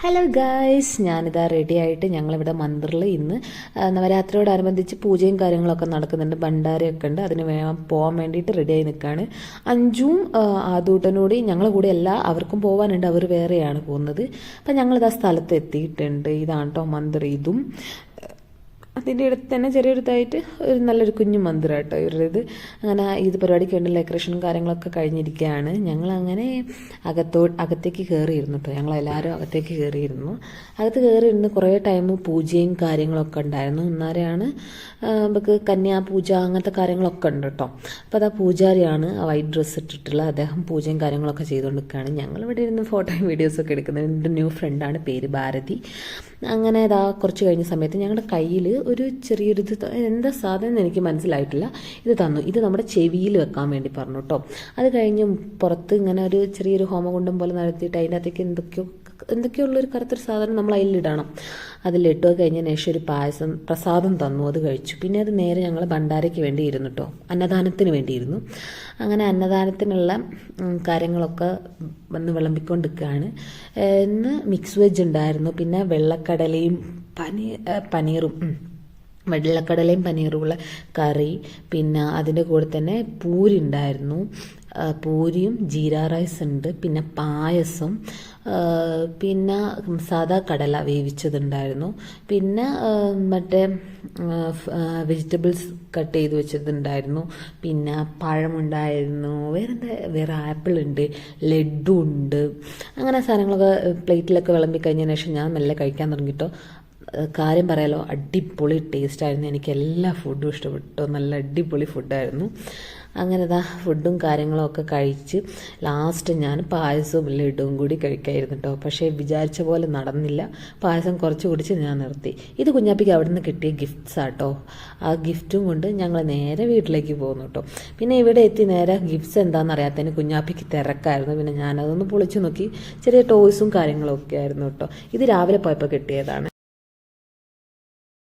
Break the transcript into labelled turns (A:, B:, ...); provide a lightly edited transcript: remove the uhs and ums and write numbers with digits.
A: Hello guys, ഞാനിതാ ready ആയിട്ട് ഞങ്ങളിവിടെ മന്ദിറിൽ ഇന്ന് നവരാത്രിയോടനുബന്ധിച്ച് പൂജയും കാര്യങ്ങളൊക്കെ നടക്കുന്നുണ്ട്. ഭണ്ഡാരയൊക്കെ ഉണ്ട്. അതിന് പോകാൻ വേണ്ടിയിട്ട് റെഡിയായി നിൽക്കുകയാണ്. അഞ്ചും ആദൂട്ടനോട് ഞങ്ങളുടെ കൂടെ അല്ല, അവർക്കും പോകാനുണ്ട്. അവർ വേറെയാണ് പോകുന്നത്. അപ്പം ഞങ്ങളിതാ സ്ഥലത്ത് എത്തിയിട്ടുണ്ട്. ഇതാണ് കേട്ടോ മന്ദിർ. ഇതും അതിൻ്റെ അടുത്ത് തന്നെ ചെറിയൊരിതായിട്ട് ഒരു നല്ലൊരു കുഞ്ഞു മന്ദിരമാട്ടോ ഇവരുടേത്. അങ്ങനെ ഇത് പരിപാടിക്ക് വേണ്ടി ഡെക്കറേഷനും കാര്യങ്ങളൊക്കെ കഴിഞ്ഞിരിക്കുകയാണ്. ഞങ്ങളങ്ങനെ അകത്തേക്ക് കയറിയിരുന്നു കേട്ടോ. ഞങ്ങളെല്ലാവരും അകത്തേക്ക് കയറിയിരുന്നു. അകത്ത് കയറിയിരുന്ന് കുറേ ടൈം പൂജയും കാര്യങ്ങളൊക്കെ ഉണ്ടായിരുന്നു. അന്നേരമാണ് നമുക്ക് കന്യാപൂജ അങ്ങനത്തെ കാര്യങ്ങളൊക്കെ ഉണ്ട് കേട്ടോ. അപ്പോൾ അതാ പൂജാരിയാണ് വൈറ്റ് ഡ്രസ്സ് ഇട്ടിട്ടുള്ള അദ്ദേഹം പൂജയും കാര്യങ്ങളൊക്കെ ചെയ്തുകൊണ്ടിരിക്കുകയാണ്. ഞങ്ങളിവിടെ ഇരുന്ന് ഫോട്ടോയും വീഡിയോസൊക്കെ എടുക്കുന്നത്. എൻ്റെ ന്യൂ ഫ്രണ്ടാണ്, പേര് ഭാരതി. അങ്ങനെ ഇതാ കുറച്ച് കഴിഞ്ഞ സമയത്ത് ഞങ്ങളുടെ കയ്യിൽ ഒരു ചെറിയൊരു എന്താ സാധനം എനിക്ക് മനസ്സിലായിട്ടില്ല, ഇത് തന്നു. ഇത് നമ്മുടെ ചെവിയിൽ വെക്കാൻ വേണ്ടി പറഞ്ഞു കേട്ടോ. അത് കഴിഞ്ഞ് പുറത്ത് ഇങ്ങനെ ഒരു ചെറിയൊരു ഹോമകുണ്ടം പോലെ നടത്തിയിട്ട് അതിൻ്റെ അകത്തേക്ക് എന്തൊക്കെയുള്ളൊരു കറുത്തൊരു സാധനം നമ്മൾ അതിലിടണം. അതിലിട്ട് കഴിഞ്ഞതിന് ശേഷം ഒരു പ്രസാദം തന്നു. അത് കഴിച്ചു. പിന്നെ അത് നേരെ ഞങ്ങൾ ഭണ്ഡാരയ്ക്ക് വേണ്ടി ഇരുന്നു കേട്ടോ, അന്നദാനത്തിന് വേണ്ടിയിരുന്നു. അങ്ങനെ അന്നദാനത്തിനുള്ള കാര്യങ്ങളൊക്കെ വന്ന് വിളമ്പിക്കൊണ്ടിരിക്കുകയാണ്. ഇന്ന് മിക്സ് വെജ് ഉണ്ടായിരുന്നു, പിന്നെ വെള്ളക്കടലയും പനീറും വെള്ളക്കടലയും പനീറുമുള്ള കറി, പിന്നെ അതിൻ്റെ കൂടെ തന്നെ പൂരി ഉണ്ടായിരുന്നു. പൂരിയും ജീരാ റൈസ് ഉണ്ട്, പിന്നെ പായസം, പിന്നെ സാദാ കടല വേവിച്ചതുണ്ടായിരുന്നു, പിന്നെ മറ്റേ വെജിറ്റബിൾസ് കട്ട് ചെയ്ത് വെച്ചതുണ്ടായിരുന്നു, പിന്നെ പഴമുണ്ടായിരുന്നു, വേറെ ആപ്പിൾ ഉണ്ട്, ലഡ്ഡു ഉണ്ട്. അങ്ങനെ സാധനങ്ങളൊക്കെ പ്ലേറ്റിലൊക്കെ വിളമ്പി കഴിഞ്ഞതിന് ശേഷം ഞാൻ മെല്ലെ കഴിക്കാൻ തുടങ്ങിട്ടോ. കാര്യം പറയാലോ, അടിപൊളി ടേസ്റ്റായിരുന്നു. എനിക്ക് എല്ലാ ഫുഡും ഇഷ്ടപ്പെട്ടു. നല്ല അടിപൊളി ഫുഡായിരുന്നു. അങ്ങനെ ഫുഡും കാര്യങ്ങളും ഒക്കെ കഴിച്ച് ലാസ്റ്റ് ഞാൻ പായസവും ലഡുവും കൂടി കഴിക്കായിരുന്നു കേട്ടോ. പക്ഷേ വിചാരിച്ച പോലെ നടന്നില്ല. പായസം കുറച്ച് കുടിച്ച് ഞാൻ നിർത്തി. ഇത് കുഞ്ഞാപ്പിക്ക് അവിടെ നിന്ന് കിട്ടിയ ഗിഫ്റ്റ്സ് ആട്ടോ. ആ ഗിഫ്റ്റും കൊണ്ട് ഞങ്ങൾ നേരെ വീട്ടിലേക്ക് പോകുന്നു കേട്ടോ. പിന്നെ ഇവിടെ എത്തി നേരെ ഗിഫ്റ്റ്സ് എന്താണെന്ന് അറിയാത്തതിന് കുഞ്ഞാപ്പിക്ക് തിരക്കായിരുന്നു. പിന്നെ ഞാനതൊന്ന് പൊളിച്ചു നോക്കി. ചെറിയ ടോയ്സും കാര്യങ്ങളും ഒക്കെ ആയിരുന്നു കേട്ടോ. ഇത് രാവിലെ പോയപ്പോൾ കിട്ടിയതാണ്.